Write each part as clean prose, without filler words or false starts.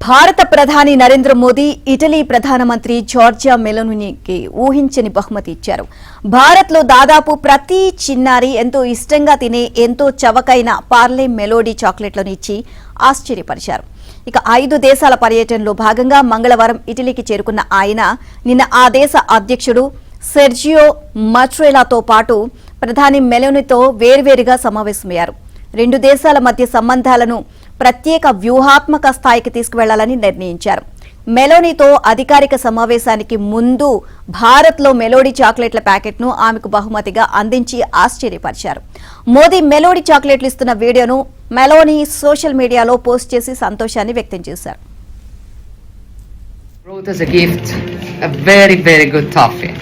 భారత ప్రధాని నరేంద్ర మోదీ ఇటలీ ప్రధానమంత్రి జార్జియా మెలోనీకి ఊహించని బహుమతి ఇచ్చారు. భారత్లో దాదాపు ప్రతి చిన్నారి ఎంతో ఇష్టంగా తినే ఎంతో చవకైన పార్లే మెలోడీ చాక్లెట్లను ఇచ్చి ఆశ్చర్యపరిచారు. ఇక 5 దేశాల పర్యటనలో భాగంగా మంగళవారం ఇటలీకి చేరుకున్న ఆయన నిన్న ఆ దేశ అధ్యక్షుడు సెర్జియో మట్రేలాతో పాటు ప్రధాని మెలోనీతో వేర్వేరుగా సమావేశమయ్యారు. 2 దేశాల మధ్య సంబంధాలను ప్రత్యేక వ్యూహాత్మక స్థాయికి తీసుకువెళ్లాలని నిర్ణయించారు. మెలోనీతో అధికారిక సమావేశానికి ముందు భారత్లో మెలోడీ చాక్లెట్ల ప్యాకెట్ను ఆమెకు బహుమతిగా అందించి ఆశ్చర్యపరిచారు. మోదీ మెలోడీ చాక్లెట్లు ఇస్తున్న వీడియోను మెలోనీ సోషల్ మీడియాలో పోస్ట్ చేసి సంతోషాన్ని వ్యక్తం చేశారు. Brought as a gift a very good toffee.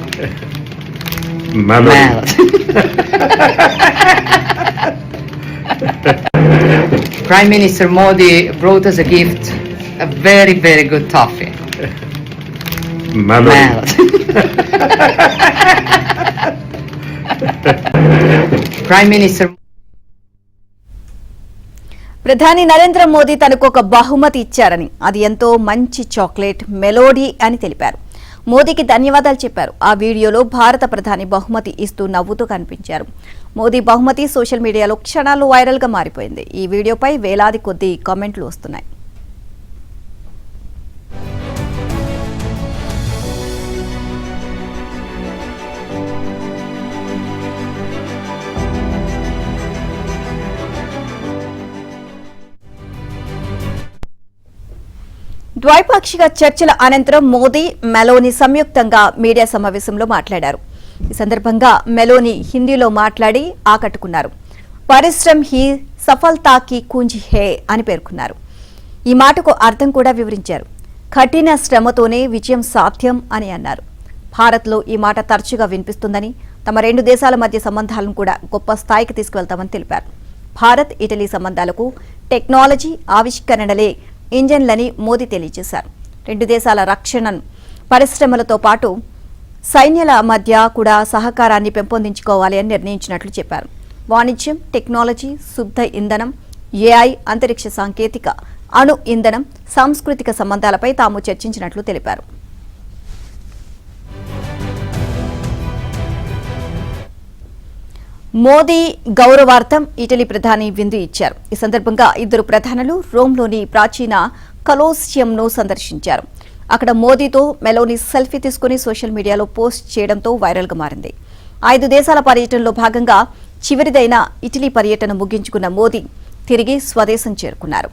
Prime Minister Modi brought us a gift a very good toffee. Prime Minister ప్రధాని నరేంద్ర మోదీ తనకు ఒక బహుమతి ఇచ్చారని, అది ఎంతో మంచి చాక్లెట్ మెలోడీ అని తెలిపారు. మోదీకి ధన్యవాదాలు చెప్పారు. ఆ వీడియోలో భారత ప్రధాని బహుమతి ఇస్తూ నవ్వుతూ కనిపించారు. మోదీ బహుమతి సోషల్ మీడియాలో క్షణాల్లో వైరల్ గా మారిపోయింది. ఈ వీడియోపై వేలాది కొద్ది కామెంట్లు వస్తున్నాయి. ద్వైపాక్షిక చర్చల అనంతరం మోదీ మెలోనీ సంయుక్తంగా మీడియా సమావేశంలో మాట్లాడారు. ఈ సందర్భంగా మెలోనీ హిందీలో మాట్లాడి ఆకట్టుకున్నారు. పరిశ్రమ్ హీ సఫల్తా కీ కుంజీ హే అని పేర్కొన్నారు. ఈ మాటకు అర్థం కూడా వివరించారు. కఠిన శ్రమతోనే విజయం సాధ్యం అని అన్నారు. భారత్లో ఈ మాట తరచుగా వినిపిస్తుందని, తమ 2 దేశాల మధ్య సంబంధాలను కూడా గొప్ప స్థాయికి తీసుకువెళ్తామని తెలిపారు. భారత్ ఇటలీ సంబంధాలకు టెక్నాలజీ ఆవిష్కరణలే ఇంజన్లని మోదీ తెలియజేశారు. 2 దేశాల రక్షణ పరిశ్రమలతో పాటు సైన్యాల మధ్య కూడా సహకారాన్ని పెంపొందించుకోవాలి అని నిర్ణయించినట్లు చెప్పారు. వాణిజ్యం, టెక్నాలజీ, శుద్ధ ఇంధనం, ఏఐ, అంతరిక్ష సాంకేతిక, అణు ఇంధనం, సాంస్కృతిక సంబంధాలపై తాము చర్చించినట్లు తెలిపారు. మోదీ గౌరవార్థం ఇటలీ ప్రధాని విందు ఇచ్చారు. ఈ సందర్భంగా 2 ప్రధానులు రోమ్లోని ప్రాచీన కలోసియంను సందర్శించారు. అక్కడ మోదీతో మెలోనీ సెల్ఫీ తీసుకుని సోషల్ మీడియాలో పోస్ట్ చేయడంతో వైరల్ గా మారింది. 5 దేశాల పర్యటనలో భాగంగా చివరిదైన ఇటలీ పర్యటన ముగించుకున్న మోదీ తిరిగి స్వదేశం చేరుకున్నారు.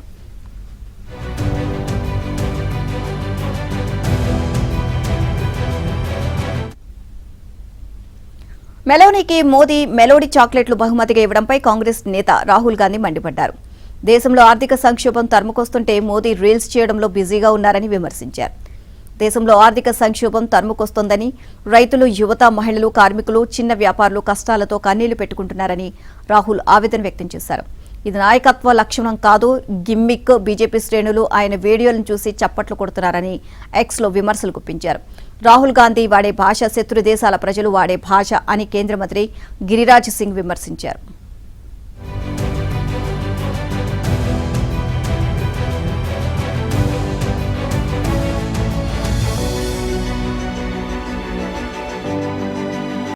మెలోనీకి మోదీ మెలోడీ చాక్లెట్లు బహుమతిగా ఇవ్వడంపై కాంగ్రెస్ నేత రాహుల్ గాంధీ మండిపడ్డారు. దేశంలో ఆర్థిక సంక్షోభం తరుముకొస్తుంటే మోదీ రీల్స్ చేయడంలో బిజీగా ఉన్నారని విమర్శించారు. దేశంలో ఆర్థిక సంక్షోభం తరుముకొస్తోందని, రైతులు, యువత, మహిళలు, కార్మికులు, చిన్న వ్యాపారులు కష్టాలతో కన్నీళ్లు పెట్టుకుంటున్నారని రాహుల్ ఆవేదన వ్యక్తం చేశారు. ఇది నాయకత్వ లక్షణం కాదు, గిమ్మిక్. బీజేపీ శ్రేణులు ఆయన వీడియోలను చూసి చప్పట్లు కొడుతున్నారని ఎక్స్లో విమర్శలు గుప్పించారు. రాహుల్ గాంధీ వాడే భాష శత్రు దేశాల ప్రజలు వాడే భాష అని కేంద్ర మంత్రి గిరిరాజ్ సింగ్ విమర్శించారు.